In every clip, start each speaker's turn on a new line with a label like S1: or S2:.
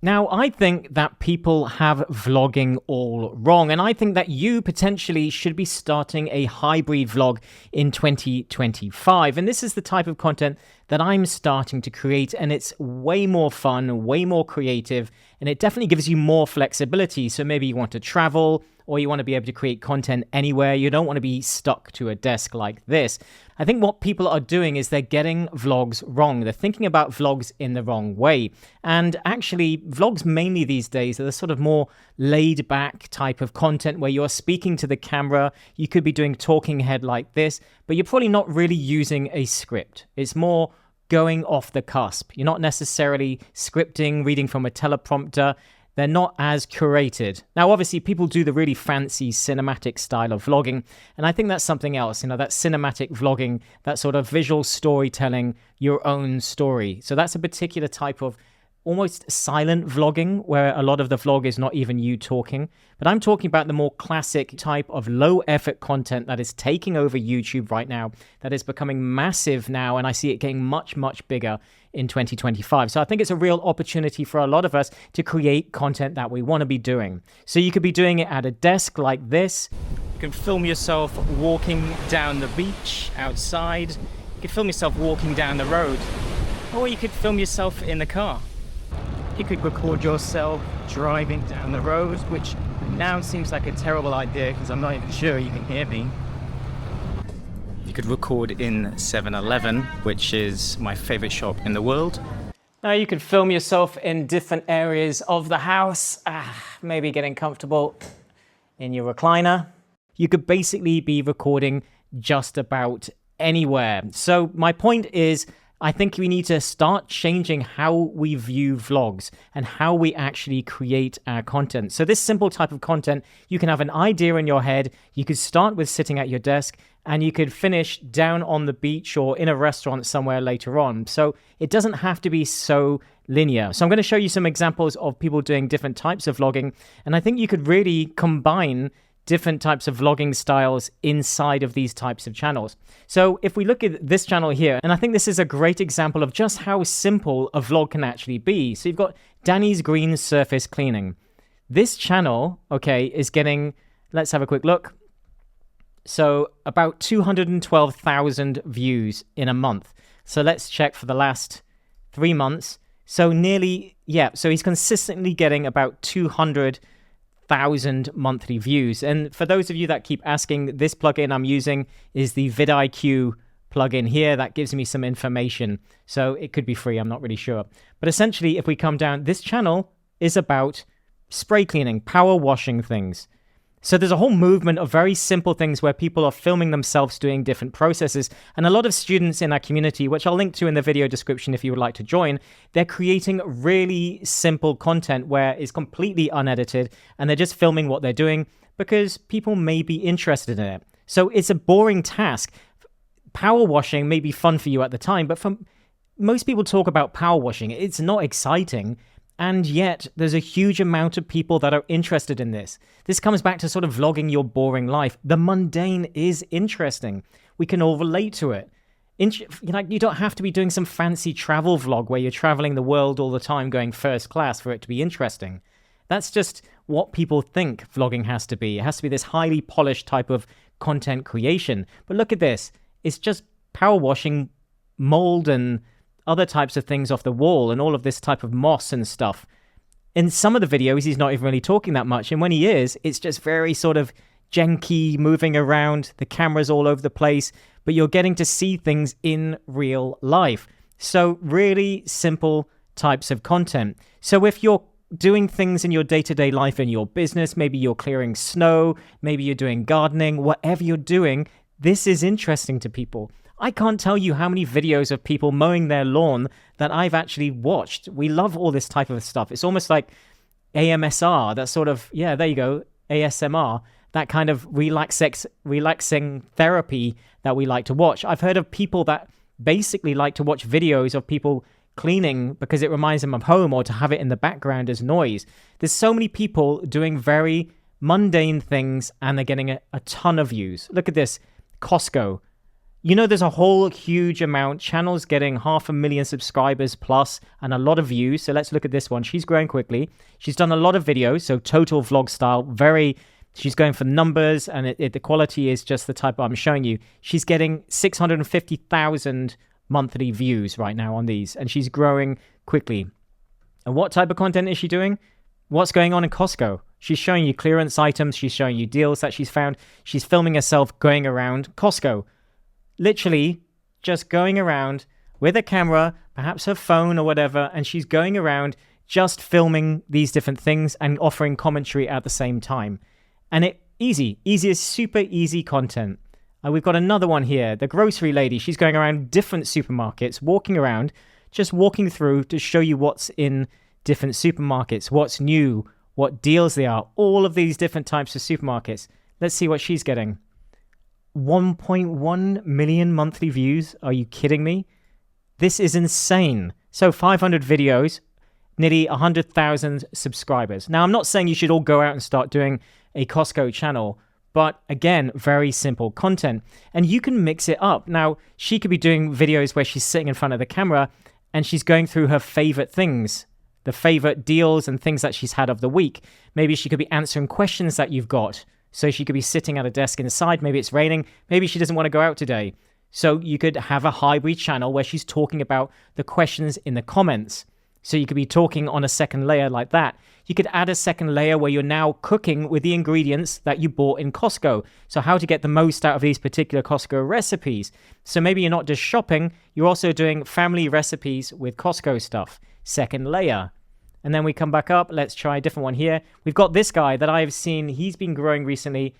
S1: Now, I think that people have vlogging all wrong, and I think that you potentially should be starting a hybrid vlog in 2025. And this is the type of content that I'm starting to create, and it's way more fun, way more creative, and it definitely gives you more flexibility. So maybe you want to travel, or you want to be able to create content anywhere. You don't want to be stuck to a desk like this. I think what people are doing is they're getting vlogs wrong. They're thinking about vlogs in the wrong way. And actually, vlogs mainly these days are the sort of more laid back type of content where you're speaking to the camera. You could be doing talking head like this, but you're probably not really using a script. It's more going off the cusp. You're not necessarily scripting, reading from a teleprompter. They're not as curated. Now, obviously, people do the really fancy cinematic style of vlogging, and I think that's something else, that cinematic vlogging, that sort of visual storytelling, your own story. So that's a particular type of almost silent vlogging, where a lot of the vlog is not even you talking. But I'm talking about the more classic type of low effort content that is taking over YouTube right now, that is becoming massive now, and I see it getting much, much bigger in 2025. So I think it's a real opportunity for a lot of us to create content that we want to be doing. So you could be doing it at a desk like this. You can film yourself walking down the beach outside. You could film yourself walking down the road, or you could film yourself in the car. You could record yourself driving down the road, which now seems like a terrible idea because I'm not even sure you can hear me. You could record in 7-Eleven, which is my favorite shop in the world. Now you could film yourself in different areas of the house, maybe getting comfortable in your recliner. You could basically be recording just about anywhere. So my point is, I think we need to start changing how we view vlogs and how we actually create our content. So this simple type of content, you can have an idea in your head. You could start with sitting at your desk, and you could finish down on the beach or in a restaurant somewhere later on. So it doesn't have to be so linear. So I'm going to show you some examples of people doing different types of vlogging. And I think you could really combine different types of vlogging styles inside of these types of channels. So if we look at this channel here, and I think this is a great example of just how simple a vlog can actually be. So you've got Danny's Green Surface Cleaning. This channel, okay, is getting, let's have a quick look. So about 212,000 views in a month. So let's check for the last 3 months. So nearly, so he's consistently getting about 200,000 monthly views. And for those of you that keep asking, this plugin I'm using is the vidIQ plugin here that gives me some information. So it could be free, I'm not really sure. But essentially, if we come down, this channel is about spray cleaning, power washing things. So there's a whole movement of very simple things where people are filming themselves doing different processes. And a lot of students in our community, which I'll link to in the video description if you would like to join, they're creating really simple content where it's completely unedited and they're just filming what they're doing because people may be interested in it. So it's a boring task. Power washing may be fun for you at the time, but most people talk about power washing. It's not exciting. And yet, there's a huge amount of people that are interested in this. This comes back to sort of vlogging your boring life. The mundane is interesting. We can all relate to it. You don't have to be doing some fancy travel vlog where you're traveling the world all the time going first class for it to be interesting. That's just what people think vlogging has to be. It has to be this highly polished type of content creation. But look at this. It's just power washing mold and other types of things off the wall and all of this type of moss and stuff. In some of the videos, he's not even really talking that much. And when he is, it's just very sort of janky, moving around. The camera's all over the place, but you're getting to see things in real life. So really simple types of content. So if you're doing things in your day-to-day life in your business, maybe you're clearing snow, maybe you're doing gardening, whatever you're doing, this is interesting to people. I can't tell you how many videos of people mowing their lawn that I've actually watched. We love all this type of stuff. It's almost like AMSR, that sort of, there you go, ASMR, that kind of relaxing therapy that we like to watch. I've heard of people that basically like to watch videos of people cleaning because it reminds them of home or to have it in the background as noise. There's so many people doing very mundane things and they're getting a ton of views. Look at this, Costco. You know, there's a whole huge amount. Channel's getting 500,000 subscribers plus and a lot of views. So let's look at this one. She's growing quickly. She's done a lot of videos, so total vlog style. She's going for numbers, and the quality is just the type I'm showing you. She's getting 650,000 monthly views right now on these, and she's growing quickly. And what type of content is she doing? What's going on in Costco? She's showing you clearance items. She's showing you deals that she's found. She's filming herself going around Costco. Literally just going around with a camera, perhaps her phone or whatever, and she's going around just filming these different things and offering commentary at the same time. And super easy content. We've got another one here, the grocery lady. She's going around different supermarkets, walking around, just walking through to show you what's in different supermarkets, what's new, what deals they are, all of these different types of supermarkets. Let's see what she's getting. 1.1 million monthly views. Are you kidding me? This is insane. So 500 videos, nearly 100,000 subscribers. Now, I'm not saying you should all go out and start doing a Costco channel, but again, very simple content. And you can mix it up. Now, she could be doing videos where she's sitting in front of the camera and she's going through her favorite things, the favorite deals and things that she's had of the week. Maybe she could be answering questions that you've got. So she could be sitting at a desk inside. Maybe it's raining. Maybe she doesn't want to go out today. So you could have a hybrid channel where she's talking about the questions in the comments. So you could be talking on a second layer like that. You could add a second layer where you're now cooking with the ingredients that you bought in Costco. So how to get the most out of these particular Costco recipes. So maybe you're not just shopping, you're also doing family recipes with Costco stuff. Second layer. And then we come back up. Let's try a different one here. We've got this guy that I've seen. He's been growing recently.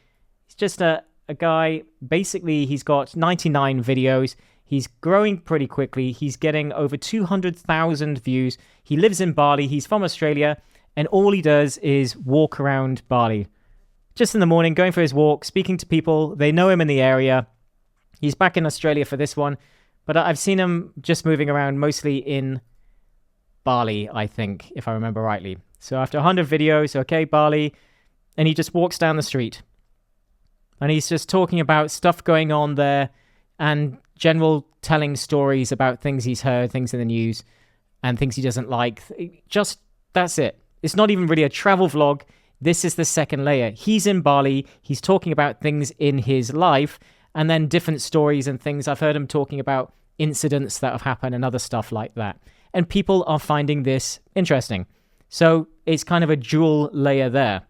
S1: He's just a guy. Basically, he's got 99 videos. He's growing pretty quickly. He's getting over 200,000 views. He lives in Bali. He's from Australia. And all he does is walk around Bali. Just in the morning, going for his walk, speaking to people. They know him in the area. He's back in Australia for this one. But I've seen him just moving around mostly in Bali, I think, if I remember rightly. So after 100 videos, okay, Bali, and he just walks down the street. And he's just talking about stuff going on there and general telling stories about things he's heard, things in the news, and things he doesn't like. Just, that's it. It's not even really a travel vlog. This is the second layer. He's in Bali. He's talking about things in his life, and then different stories and things. I've heard him talking about incidents that have happened and other stuff like that. And people are finding this interesting. So it's kind of a dual layer there.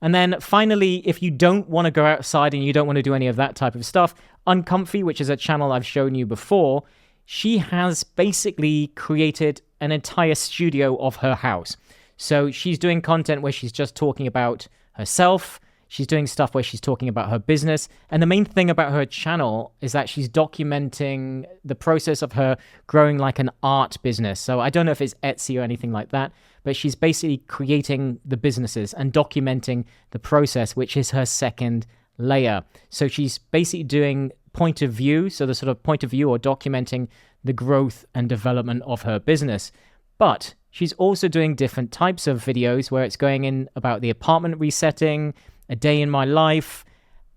S1: And then finally, if you don't want to go outside and you don't want to do any of that type of stuff, Uncomfy, which is a channel I've shown you before, she has basically created an entire studio of her house. So she's doing content where she's just talking about herself. She's doing stuff where she's talking about her business. And the main thing about her channel is that she's documenting the process of her growing like an art business. So I don't know if it's Etsy or anything like that, but she's basically creating the businesses and documenting the process, which is her second layer. So she's basically doing point of view, so the sort of point of view or documenting the growth and development of her business. But she's also doing different types of videos where it's going in about the apartment resetting, a day in my life,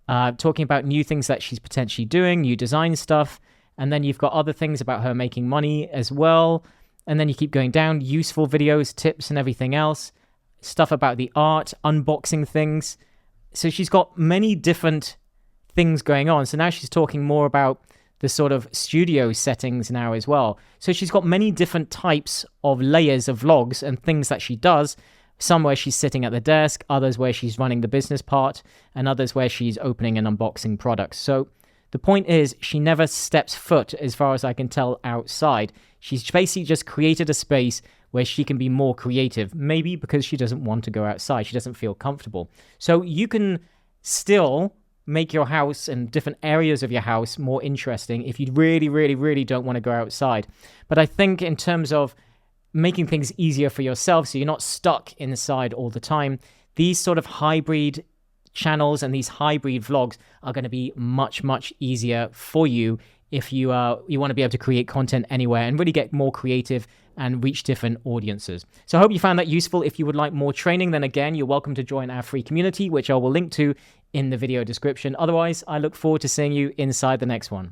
S1: talking about new things that she's potentially doing, new design stuff. And then you've got other things about her making money as well. And then you keep going down, useful videos, tips and everything else, stuff about the art, unboxing things. So she's got many different things going on. So now she's talking more about the sort of studio settings now as well. So she's got many different types of layers of vlogs and things that she does. Some where she's sitting at the desk, others where she's running the business part, and others where she's opening and unboxing products. So the point is, she never steps foot, as far as I can tell, outside. She's basically just created a space where she can be more creative, maybe because she doesn't want to go outside. She doesn't feel comfortable. So you can still make your house and different areas of your house more interesting if you really, really, really don't want to go outside. But I think in terms of making things easier for yourself so you're not stuck inside all the time, these sort of hybrid channels and these hybrid vlogs are going to be much, much easier for you if you want to be able to create content anywhere and really get more creative and reach different audiences. So I hope you found that useful. If you would like more training, then again, you're welcome to join our free community, which I will link to in the video description. Otherwise, I look forward to seeing you inside the next one.